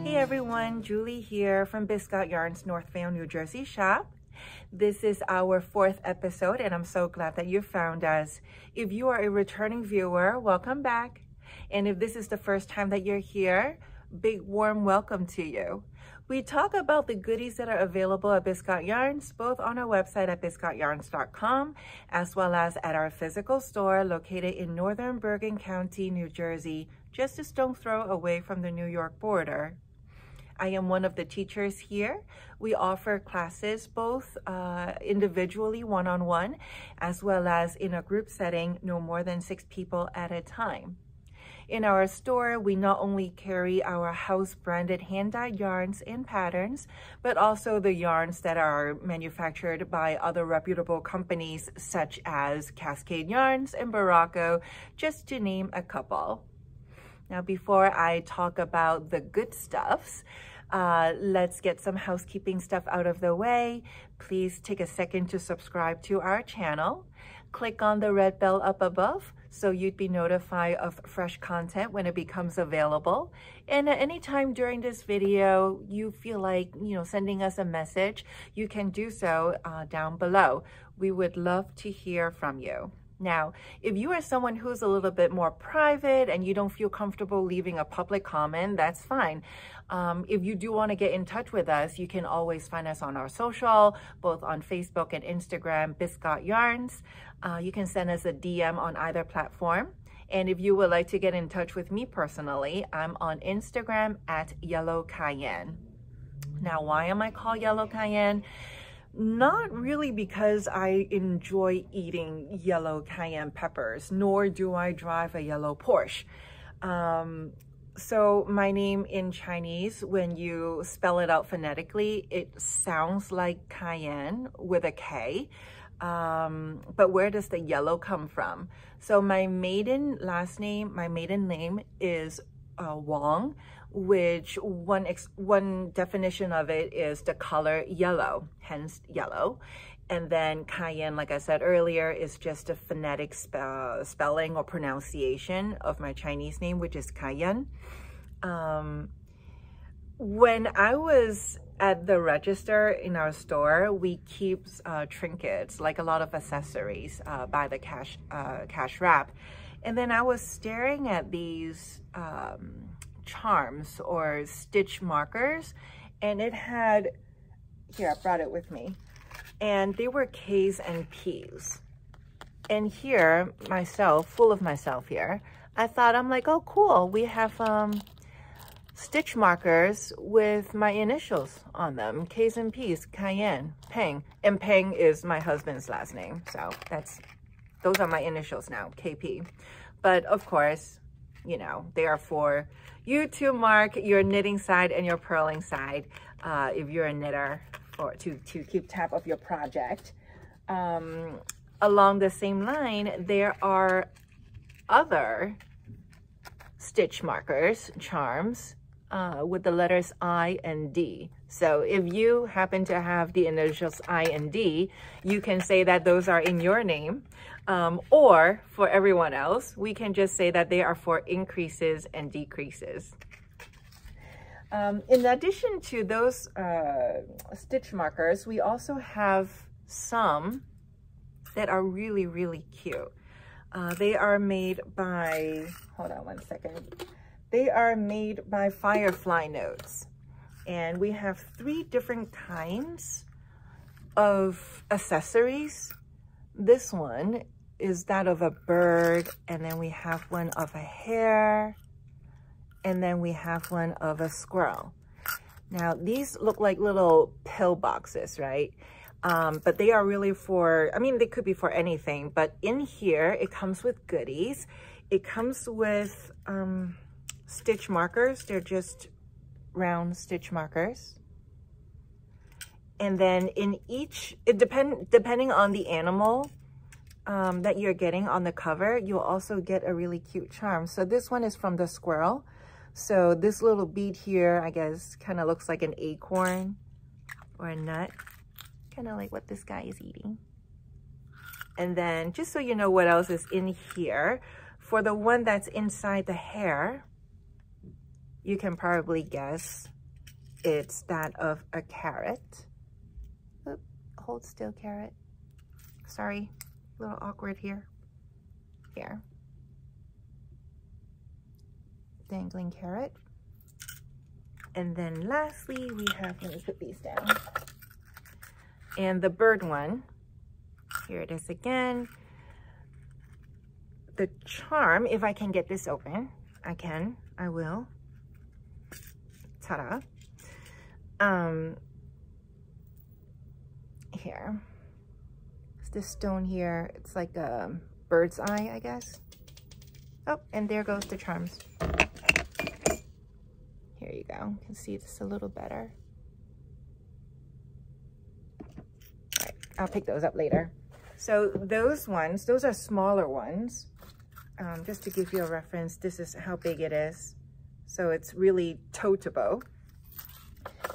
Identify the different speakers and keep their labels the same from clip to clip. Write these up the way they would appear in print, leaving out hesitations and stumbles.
Speaker 1: Hey everyone, Julie here from Biscott Yarns Northvale, New Jersey shop. This is our 4th episode and I'm so glad that you found us. If you are a returning viewer, welcome back. And if this is the first time that you're here, big warm welcome to you. We talk about the goodies that are available at Biscott Yarns, both on our website at biscottyarns.com, as well as at our physical store located in northern Bergen County, New Jersey, just a stone's throw away from the New York border. I am one of the teachers here. We offer classes both individually, one-on-one, as well as in a group setting, no more than 6 people at a time. In our store, we not only carry our house-branded hand-dyed yarns and patterns, but also the yarns that are manufactured by other reputable companies such as Cascade Yarns and Barraco, just to name a couple. Now, before I talk about the good stuffs, let's get some housekeeping stuff out of the way. Please take a second to subscribe to our channel. Click on the red bell up above so you'd be notified of fresh content when it becomes available. And at any time during this video, you feel like, sending us a message, you can do so down below. We would love to hear from you. Now, if you are someone who's a little bit more private and you don't feel comfortable leaving a public comment, that's fine. If you do want to get in touch with us, you can always find us on our social, both on Facebook and Instagram, Biscott Yarns. You can send us a DM on either platform. And if you would like to get in touch with me personally, I'm on Instagram at Yellow Cayenne. Now, why am I called Yellow Cayenne? Not really because I enjoy eating yellow cayenne peppers, nor do I drive a yellow Porsche. So my name in Chinese, when you spell it out phonetically, it sounds like cayenne with a K. But where does the yellow come from? So my maiden name is Wong, which one definition of it is the color yellow, hence yellow. And then cayenne, like I said earlier, is just a phonetic spelling or pronunciation of my Chinese name, which is Cayenne. When I was at the register in our store, we keep trinkets, like a lot of accessories by the cash wrap. And then I was staring at these charms or stitch markers, and it had, here, I brought it with me, and they were K's and P's. And here, full of myself here, I'm like, oh cool, we have stitch markers with my initials on them, K's and P's, Cayenne, Peng. And Peng is my husband's last name, so those are my initials now, KP. But of course, they are for you to mark your knitting side and your purling side if you're a knitter, or to keep tab of your project. Along the same line, there are other stitch markers, charms, with the letters I and D. So if you happen to have the initials I and D, you can say that those are in your name. Or for everyone else, we can just say that they are for increases and decreases. In addition to those stitch markers, we also have some that are really, really cute. They are made by, hold on one second. They are made by Firefly Notes. And we have 3 different kinds of accessories. This one is that of a bird, and then we have one of a hare, and then we have one of a squirrel. Now, these look like little pill boxes, right? But they are really for, they could be for anything, but in here, it comes with goodies. It comes with stitch markers. They're just round stitch markers. And then in each, depending on the animal that you're getting on the cover, you'll also get a really cute charm. So this one is from the squirrel. So this little bead here, I guess, kind of looks like an acorn or a nut, kind of like what this guy is eating. And then just so you know what else is in here, for the one that's inside the hair, you can probably guess it's that of a carrot. Oop, hold still, carrot. Sorry, a little awkward here. Here. Dangling carrot. And then lastly, we have, let me put these down. And the bird one, here it is again. The charm, if I can get this open, I will. Ta-da. Here. It's this stone here. It's like a bird's eye, I guess. Oh, and there goes the charms. Here you go. You can see this a little better. All right, I'll pick those up later. So those ones, those are smaller ones. Just to give you a reference, this is how big it is. So it's really toteable.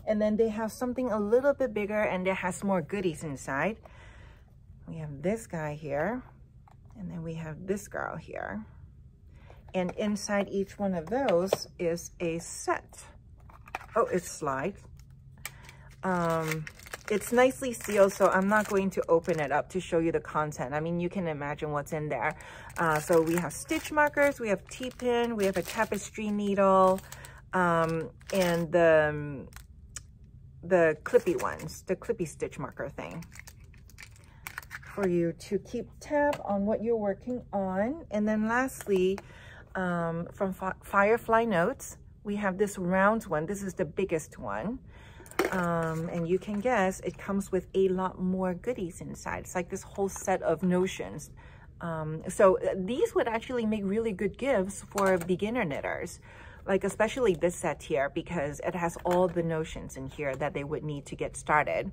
Speaker 1: And then they have something a little bit bigger and it has more goodies inside. We have this guy here, and then we have this girl here. And inside each one of those is a set. Oh, it slides. It's nicely sealed, so I'm not going to open it up to show you the content. I mean, you can imagine what's in there. So we have stitch markers, we have T-pin, we have a tapestry needle, and the clippy ones, the clippy stitch marker thing, for you to keep tab on what you're working on. And then lastly, from Firefly Notes, we have this round one. This is the biggest one. And you can guess it comes with a lot more goodies inside. It's like this whole set of notions. So these would actually make really good gifts for beginner knitters, like especially this set here, because it has all the notions in here that they would need to get started.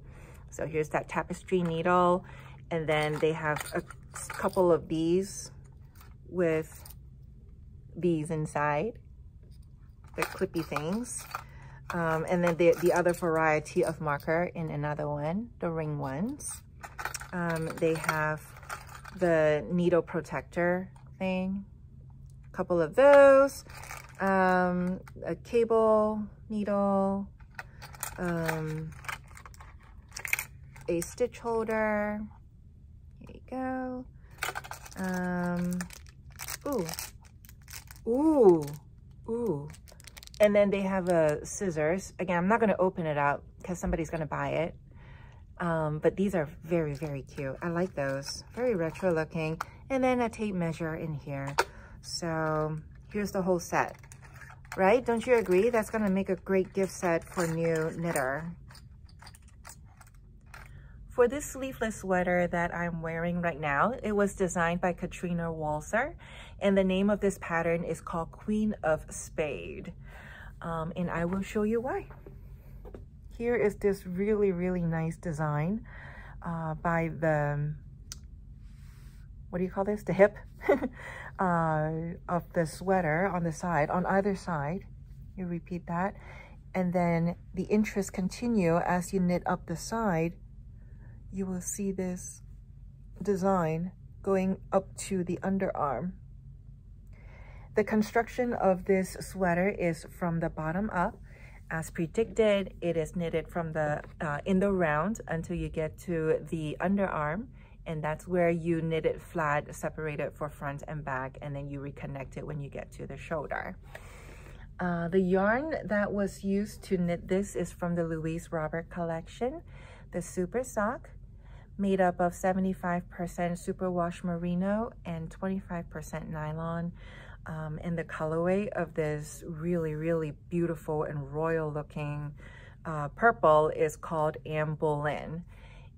Speaker 1: So here's that tapestry needle, and then they have a couple of these with these inside, the clippy things. And then the other variety of marker in another one, the ring ones. They have the needle protector thing, a couple of those, a cable needle, a stitch holder. Here you go. Ooh. And then they have scissors. Again, I'm not going to open it up because somebody's going to buy it. But these are very, very cute. I like those. Very retro looking. And then a tape measure in here. So here's the whole set. Right? Don't you agree? That's going to make a great gift set for new knitter. For this sleeveless sweater that I'm wearing right now, it was designed by Katrina Walser. And the name of this pattern is called Queen of Spade. And I will show you why. Here is this really, really nice design by the, what do you call this? The hip of the sweater on the side, on either side. You repeat that. And then the interests continue as you knit up the side. You will see this design going up to the underarm. The construction of this sweater is from the bottom up. As predicted, it is knitted from the in the round until you get to the underarm, and that's where you knit it flat, separate it for front and back, and then you reconnect it when you get to the shoulder. The yarn that was used to knit this is from the Louise Robert collection, the Super Sock, made up of 75% superwash merino and 25% nylon. And the colorway of this really, really beautiful and royal looking purple is called Anne Boleyn.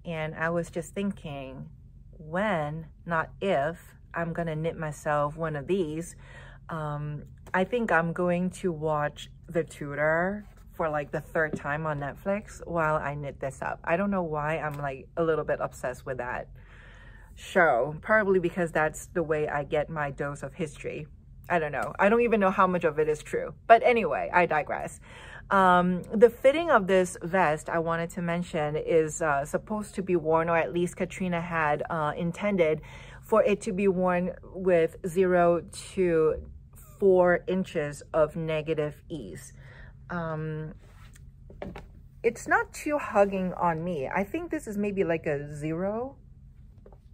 Speaker 1: And I was just thinking, when, not if, I'm gonna knit myself one of these. I think I'm going to watch The Tudor for like the 3rd time on Netflix while I knit this up. I don't know why I'm like a little bit obsessed with that show. Probably because that's the way I get my dose of history. I don't know. I don't even know how much of it is true. But anyway, I digress. The fitting of this vest, I wanted to mention, is supposed to be worn, or at least Katrina had intended for it to be worn with 0 to 4 inches of negative ease. it's not too hugging on me. I think this is maybe like a 0.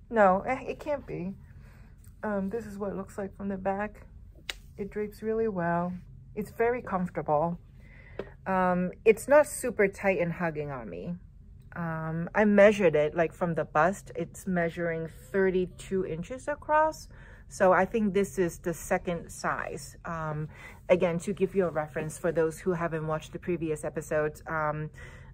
Speaker 1: No, it can't be. This is what it looks like from the back. It drapes really well. It's very comfortable. It's not super tight and hugging on me. I measured it like from the bust. It's measuring 32 inches across. So I think this is the second size. Again, to give you a reference for those who haven't watched the previous episodes, I'm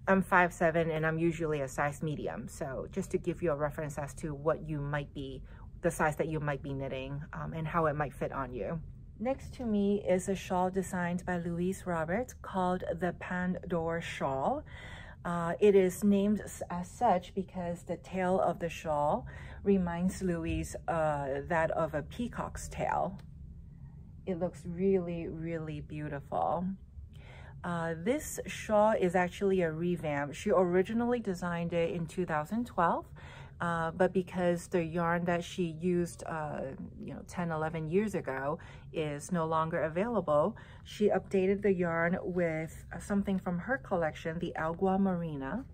Speaker 1: 5'7" and I'm usually a size medium. So just to give you a reference as to what you might be, the size that you might be knitting, and how it might fit on you. Next to me is a shawl designed by Louise Roberts called the Pandore Shawl. It is named as such because the tail of the shawl reminds Louise that of a peacock's tail. It looks really, really beautiful. This shawl is actually a revamp. She originally designed it in 2012. But because the yarn that she used, 10, 11 years ago is no longer available, she updated the yarn with something from her collection, the Agua Marina.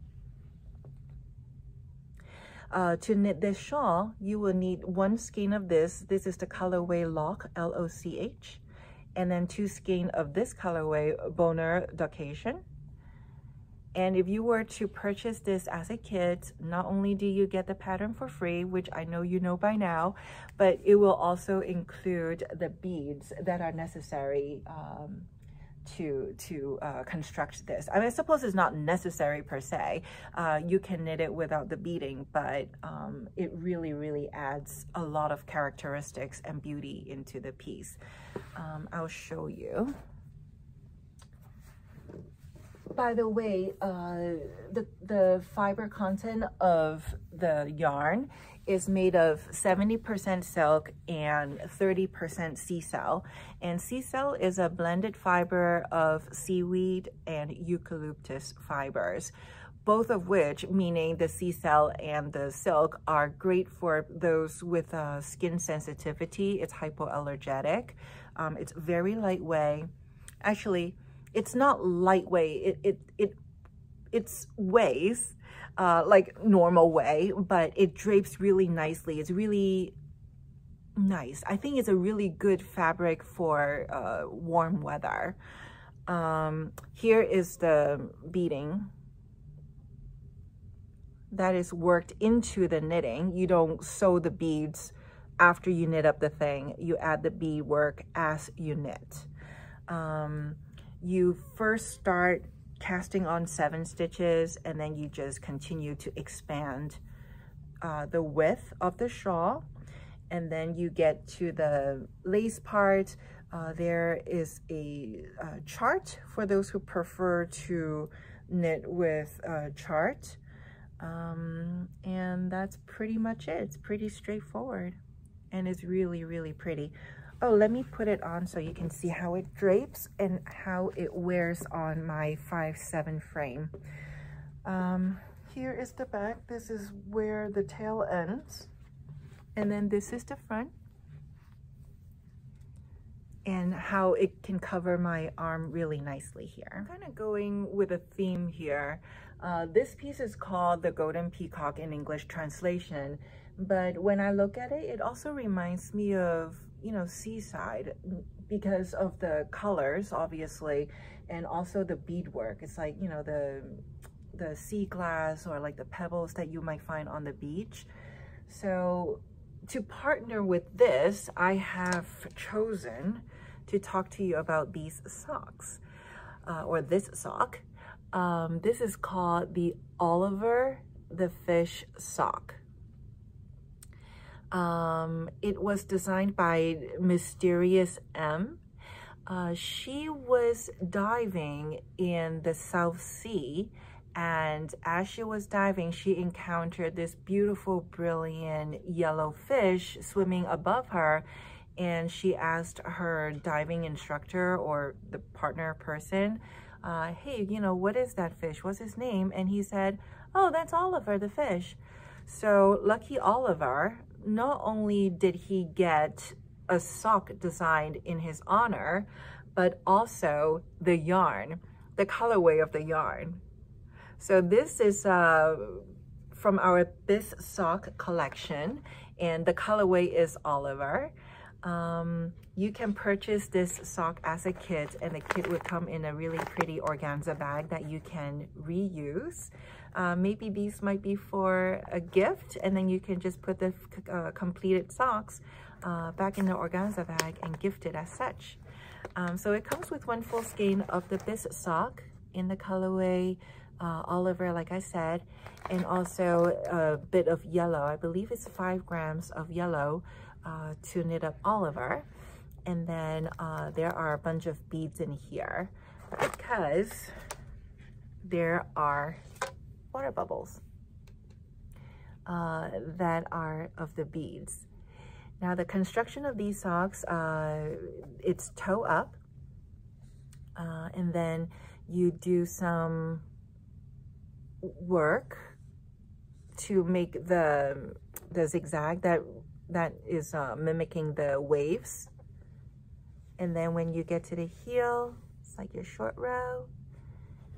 Speaker 1: To knit this shawl, you will need 1 skein of this. This is the colorway Loch, L-O-C-H, and then 2 skein of this colorway, Bonheur d'Occasion. And if you were to purchase this as a kit, not only do you get the pattern for free, which I know you know by now, but it will also include the beads that are necessary to construct this. I mean, I suppose it's not necessary per se. You can knit it without the beading, but it really, really adds a lot of characteristics and beauty into the piece. I'll show you. By the way, the fiber content of the yarn is made of 70% silk and 30% sea cell. And sea cell is a blended fiber of seaweed and eucalyptus fibers, both of which, meaning the sea cell and the silk, are great for those with skin sensitivity. It's hypoallergenic. It's very lightweight. Actually, it's not lightweight, it's weighs like normal way, but it drapes really nicely. It's really nice. I think it's a really good fabric for warm weather. Here is the beading that is worked into the knitting. You don't sew the beads after you knit up the thing. You add the bead work as you knit. You first start casting on 7 stitches, and then you just continue to expand the width of the shawl. And then you get to the lace part. There is a chart for those who prefer to knit with a chart. And that's pretty much it. It's pretty straightforward, and it's really, really pretty. Oh, let me put it on so you can see how it drapes and how it wears on my 5'7" frame. Here is the back. This is where the tail ends. And then this is the front. And how it can cover my arm really nicely here. I'm kind of going with a theme here. This piece is called the Golden Peacock in English translation. But when I look at it, it also reminds me of, seaside, because of the colors, obviously, and also the beadwork. It's like, the sea glass or like the pebbles that you might find on the beach. So to partner with this, I have chosen to talk to you about these socks, or this sock. This is called the Oliver the Fish sock. It was designed by Mysterious M. She was diving in the South Sea, and as she was diving, she encountered this beautiful, brilliant yellow fish swimming above her, and she asked her diving instructor or the partner person, hey, what is that fish? What's his name? And he said, oh, that's Oliver the fish. So lucky Oliver, not only did he get a sock designed in his honor, but also the yarn, the colorway of the yarn. So this is from our Bis Sock collection, and the colorway is Oliver. You can purchase this sock as a kit, and the kit would come in a really pretty organza bag that you can reuse. Maybe these might be for a gift, and then you can just put the completed socks back in the organza bag and gift it as such. So it comes with one full skein of the Bis Sock in the colorway Oliver, like I said, and also a bit of yellow. I believe it's 5 grams of yellow to knit up Oliver. And then there are a bunch of beads in here because there are water bubbles that are of the beads. Now the construction of these socks, it's toe up, and then you do some work to make the zigzag that is mimicking the waves. And then when you get to the heel, it's like your short row,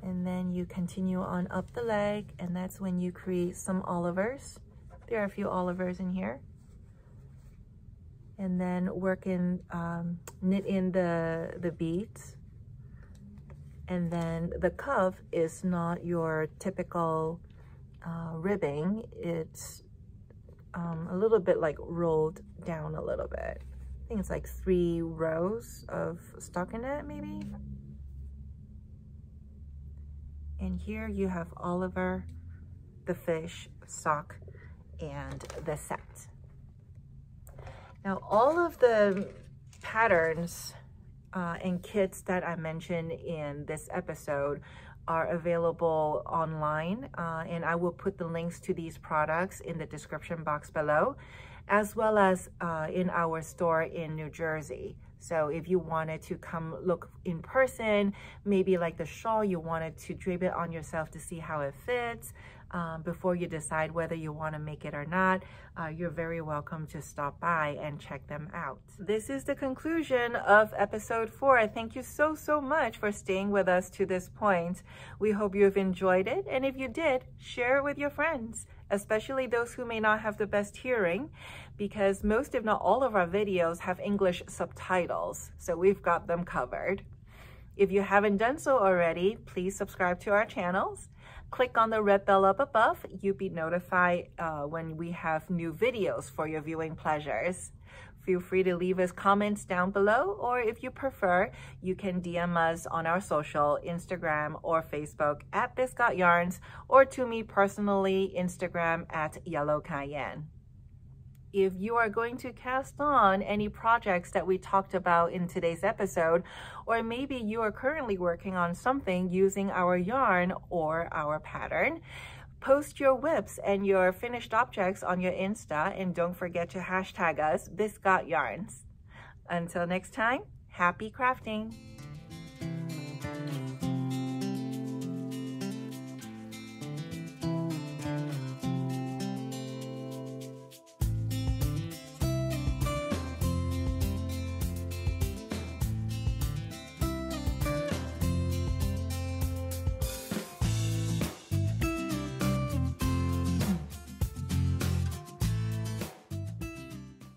Speaker 1: and then you continue on up the leg, and that's when you create some Olivers. There are a few Olivers in here. And then knit in the beads. And then the cuff is not your typical ribbing. It's a little bit like rolled down a little bit. I think it's like 3 rows of stockinette maybe. And here you have Oliver, the fish, sock, and the set. Now all of the patterns and kits that I mentioned in this episode are available online, and I will put the links to these products in the description box below, as well as in our store in New Jersey. So if you wanted to come look in person, maybe like the shawl, you wanted to drape it on yourself to see how it fits before you decide whether you want to make it or not, you're very welcome to stop by and check them out. This is the conclusion of episode 4. Thank you so much for staying with us to this point. We hope you've enjoyed it, and if you did, share it with your friends, especially those who may not have the best hearing, because most, if not all, of our videos have English subtitles, so we've got them covered. If you haven't done so already, please subscribe to our channels. Click on the red bell up above. You'll be notified when we have new videos for your viewing pleasures. Feel free to leave us comments down below, or if you prefer, you can DM us on our social, Instagram or Facebook at Bis Got Yarns, or to me personally, Instagram at Yellow Cayenne. If you are going to cast on any projects that we talked about in today's episode, or maybe you are currently working on something using our yarn or our pattern, post your whips and your finished objects on your Insta, and don't forget to hashtag us, Bis Got Yarns. Until next time, happy crafting!